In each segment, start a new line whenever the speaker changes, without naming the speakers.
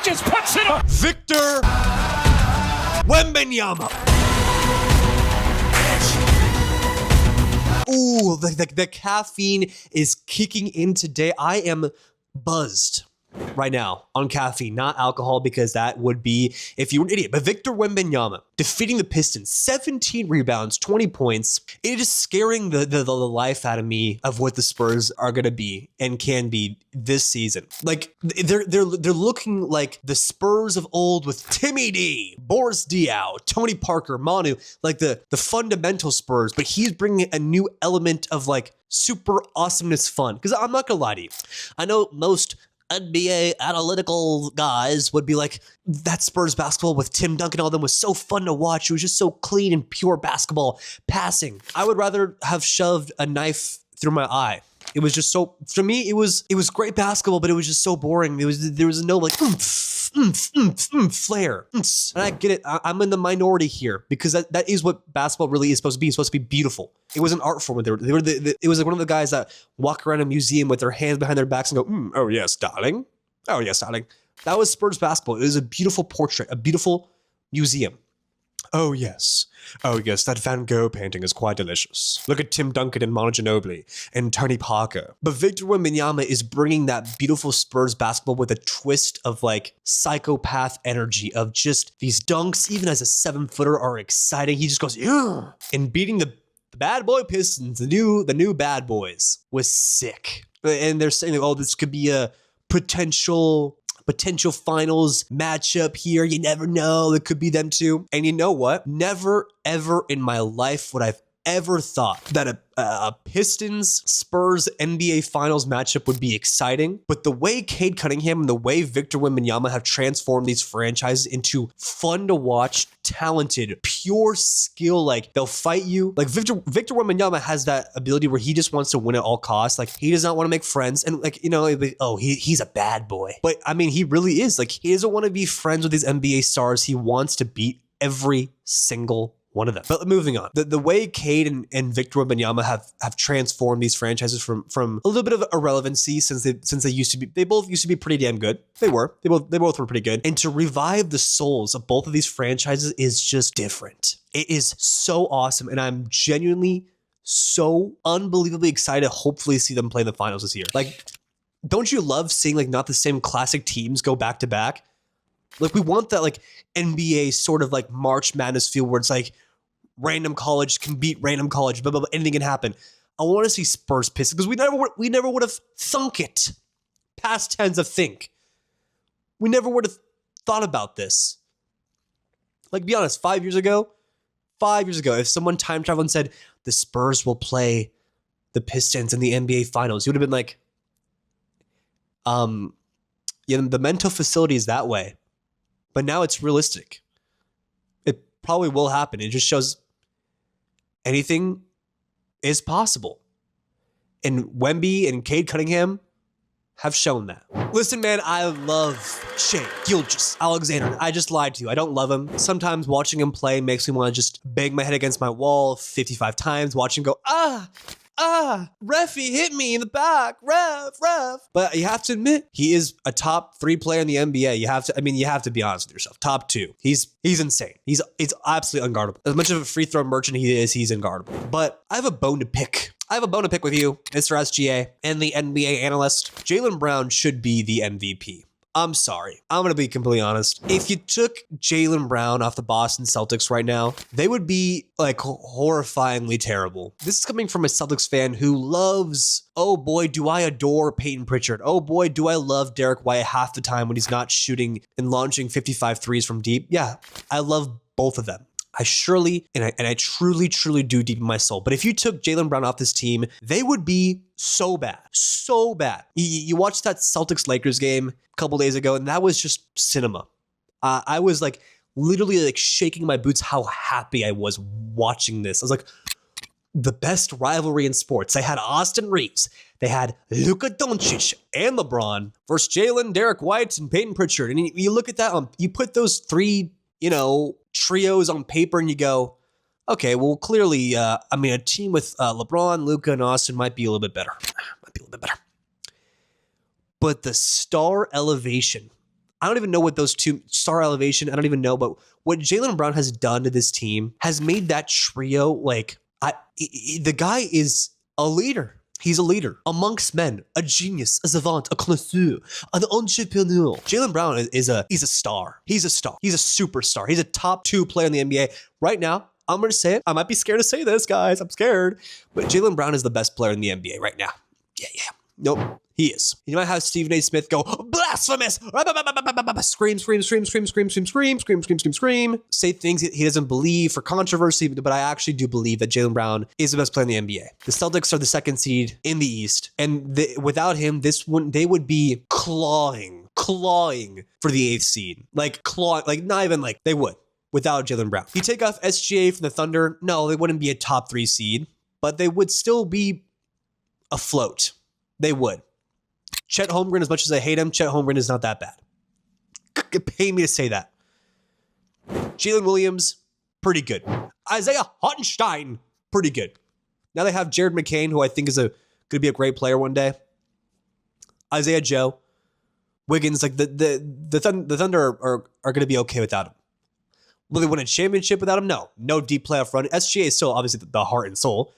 just puts it on.
Victor Wembanyama. Ooh, the caffeine is kicking in today. I am buzzed right now on caffeine, not alcohol, because that would be if you were an idiot. But Victor Wembanyama defeating the Pistons, 17 rebounds, 20 points. It is scaring the life out of me of what the Spurs are gonna be and can be this season. Like they're looking like the Spurs of old with Timmy D, Boris Diaw, Tony Parker, Manu, like the fundamental Spurs. But he's bringing a new element of like super awesomeness fun. Because I'm not gonna lie to you, I know most NBA analytical guys would be like, that Spurs basketball with Tim Duncan and all them was so fun to watch. It was just so clean and pure basketball passing. I would rather have shoved a knife through my eye. It was just so, for me, it was great basketball, but it was just so boring. There was no like flair. And I get it. I'm in the minority here because that is what basketball really is supposed to be. It's supposed to be beautiful. It was an art form. It was like one of the guys that walk around a museum with their hands behind their backs and go, oh yes, darling. Oh yes, darling. That was Spurs basketball. It was a beautiful portrait, a beautiful museum. Oh yes, that Van Gogh painting is quite delicious. Look at Tim Duncan and Manu Ginobili and Tony Parker. But Victor Wembanyama is bringing that beautiful Spurs basketball with a twist of like psychopath energy of just these dunks, even as a 7-footer, are exciting. He just goes, yeah, and beating the bad boy Pistons, the new bad boys, was sick. And they're saying, oh, this could be a potential finals matchup here. You never know. It could be them too. And you know what? Never, ever in my life would I've ever thought that a Pistons Spurs NBA Finals matchup would be exciting. But the way Cade Cunningham and the way Victor Wembanyama have transformed these franchises into fun to watch, talented, pure skill, like they'll fight you. Like Victor Wembanyama has that ability where he just wants to win at all costs. Like he does not want to make friends. And like, you know, he's a bad boy. But I mean, he really is. Like he doesn't want to be friends with these NBA stars. He wants to beat every single one of them. But moving on, the way Cade and Victor Wembanyama have transformed these franchises from a little bit of irrelevancy since they both used to be pretty damn good. They both were pretty good. And to revive the souls of both of these franchises is just different. It is so awesome, and I'm genuinely so unbelievably excited to hopefully see them play in the finals this year. Like, don't you love seeing like not the same classic teams go back to back? Like we want that like NBA sort of like March Madness feel where it's like random college can beat random college, blah, blah, blah, anything can happen. I want to see Spurs Pistons because we never would have thunk it. Past tense of think. We never would have thought about this. Like, be honest, 5 years ago, if someone time traveled and said the Spurs will play the Pistons in the NBA Finals, you would have been like, yeah, the mental facility is that way. But now it's realistic. It probably will happen. It just shows anything is possible. And Wemby and Cade Cunningham have shown that. Listen, man, I love Shai Gilgeous-Alexander. I just lied to you. I don't love him. Sometimes watching him play makes me want to just bang my head against my wall 55 times, watch him go, reffy hit me in the back, ref. But you have to admit, he is a top 3 player in the NBA. You have to be honest with yourself. Top 2. He's insane. He's absolutely unguardable. As much of a free throw merchant he is, he's unguardable. But I have a bone to pick. With you, Mr. SGA, and the NBA analyst. Jaylen Brown should be the MVP. I'm sorry. I'm going to be completely honest. If you took Jaylen Brown off the Boston Celtics right now, they would be like horrifyingly terrible. This is coming from a Celtics fan who loves, oh boy, do I adore Peyton Pritchard. Oh boy, do I love Derek White half the time when he's not shooting and launching 55 threes from deep. Yeah, I love both of them. I surely, and I truly do deep in my soul. But if you took Jaylen Brown off this team, they would be so bad. So bad. You watched that Celtics-Lakers game a couple days ago, and that was just cinema. I was like literally like shaking my boots how happy I was watching this. I was like, the best rivalry in sports. They had Austin Reeves. They had Luka Doncic and LeBron versus Jaylen, Derek White, and Peyton Pritchard. And you look at that, you put those 3, trios on paper and you go, okay, well, clearly, a team with LeBron, Luka, and Austin might be a little bit better. But the star elevation, I don't even know what those two star elevation. I don't even know, but what Jaylen Brown has done to this team has made that trio like the guy is a leader. He's a leader amongst men, a genius, a savant, a connoisseur, an entrepreneur. Jaylen Brown he's a star. He's a star. He's a superstar. He's a top 2 player in the NBA right now. I'm going to say it. I might be scared to say this, guys. I'm scared. But Jaylen Brown is the best player in the NBA right now. Yeah. Nope. He is. You might have Stephen A. Smith go, blasphemous! Scream. Say things he doesn't believe for controversy, but I actually do believe that Jaylen Brown is the best player in the NBA. The Celtics are the 2nd seed in the East, and without him, they would be clawing for the 8th seed. Not even they would without Jaylen Brown. You take off SGA from the Thunder, no, they wouldn't be a top 3 seed, but they would still be afloat. They would. Chet Holmgren, as much as I hate him, Chet Holmgren is not that bad. Pay me to say that. Jalen Williams, pretty good. Isaiah Hartenstein, pretty good. Now they have Jared McCain, who I think is going to be a great player one day. Isaiah Joe, Wiggins, the Thunder are going to be okay without him. Will they win a championship without him? No deep playoff run. SGA is still obviously the heart and soul.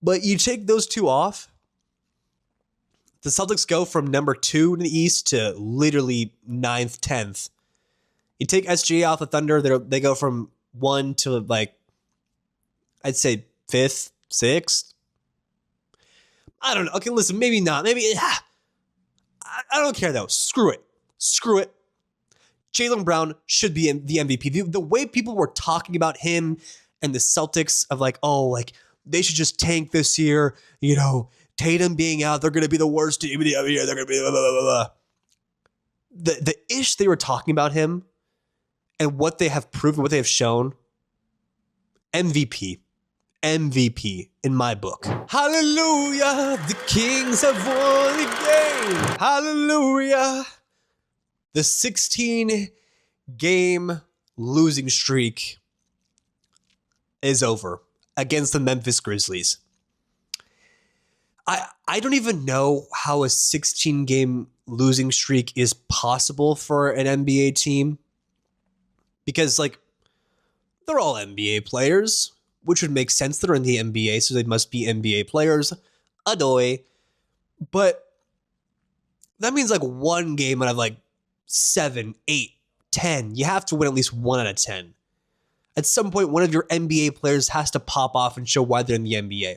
But you take those two off, the Celtics go from number 2 in the East to literally 9th, 10th. You take SGA off the Thunder, they go from 1 to I'd say 5th, 6th. I don't know. Okay, listen, maybe not. Maybe I don't care though. Screw it. Jaylen Brown should be the MVP. The way people were talking about him and the Celtics of they should just tank this year, Tatum being out, they're going to be the worst team of the year. They're going to be blah, blah, blah, blah. The ish they were talking about him and what they have proven, what they have shown, MVP in my book. Hallelujah, the Kings have won the game. Hallelujah. The 16-game losing streak is over against the Memphis Grizzlies. I don't even know how a 16-game losing streak is possible for an NBA team because they're all NBA players, which would make sense. They're in the NBA, so they must be NBA players. Adoy. But that means one game out of 7, 8, 10. You have to win at least 1 out of 10. At some point, one of your NBA players has to pop off and show why they're in the NBA.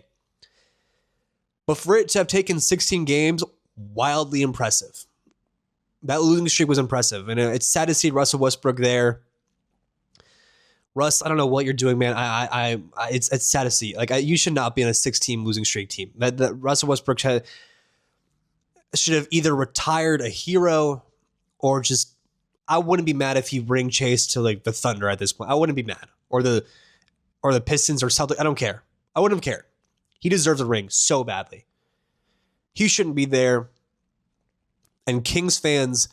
But for it to have taken 16 games, wildly impressive. That losing streak was impressive. And it's sad to see Russell Westbrook there. Russ, I don't know what you're doing, man. It's sad to see. You should not be on a 16 losing streak team. That Russell Westbrook should have either retired a hero or just. I wouldn't be mad if he ring chased to the Thunder at this point. I wouldn't be mad, or the Pistons or Celtics. I don't care. I wouldn't have cared. He deserves a ring so badly. He shouldn't be there. And Kings fans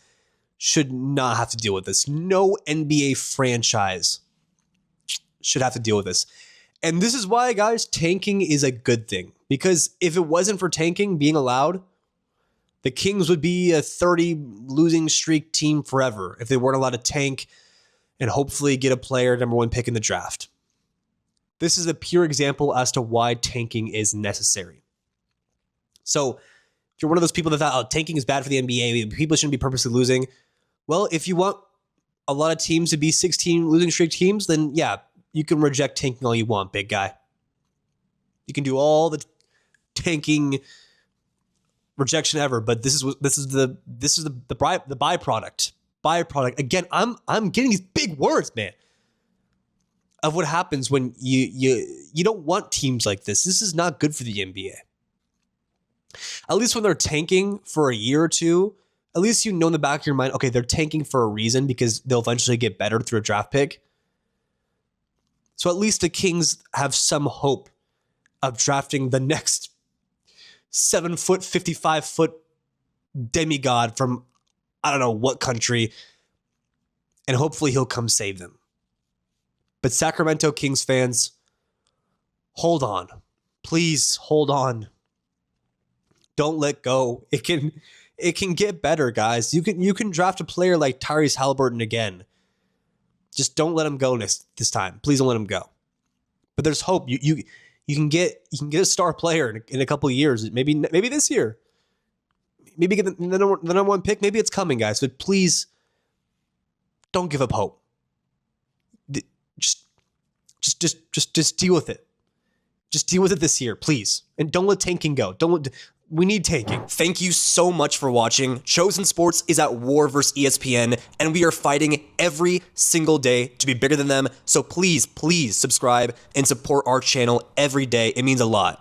should not have to deal with this. No NBA franchise should have to deal with this. And this is why, guys, tanking is a good thing. Because if it wasn't for tanking being allowed, the Kings would be a 30 losing streak team forever if they weren't allowed to tank and hopefully get a player number 1 pick in the draft. This is a pure example as to why tanking is necessary. So if you're one of those people that thought, tanking is bad for the NBA, people shouldn't be purposely losing. Well, if you want a lot of teams to be 16 losing streak teams, then yeah, you can reject tanking all you want, big guy. You can do all the tanking rejection ever, but this is the byproduct. Again, I'm getting these big words, man, of what happens when you don't want teams like this. This is not good for the NBA. At least when they're tanking for a year or two, at least you know in the back of your mind, okay, they're tanking for a reason because they'll eventually get better through a draft pick. So at least the Kings have some hope of drafting the next 7-foot, 55-foot demigod from I don't know what country, and hopefully he'll come save them. But Sacramento Kings fans, hold on. Please hold on. Don't let go. It It can get better, guys. You can draft a player like Tyrese Halliburton again. Just don't let him go this time. Please don't let him go. But there's hope. You can get a star player in a couple of years. Maybe this year. Maybe get the number one pick. Maybe it's coming, guys. But please don't give up hope. Just deal with it. Just deal with it this year, please. And don't let tanking go. We need tanking.
Thank you so much for watching. Chosen Sports is at war versus ESPN, and we are fighting every single day to be bigger than them. So please, please subscribe and support our channel every day. It means a lot.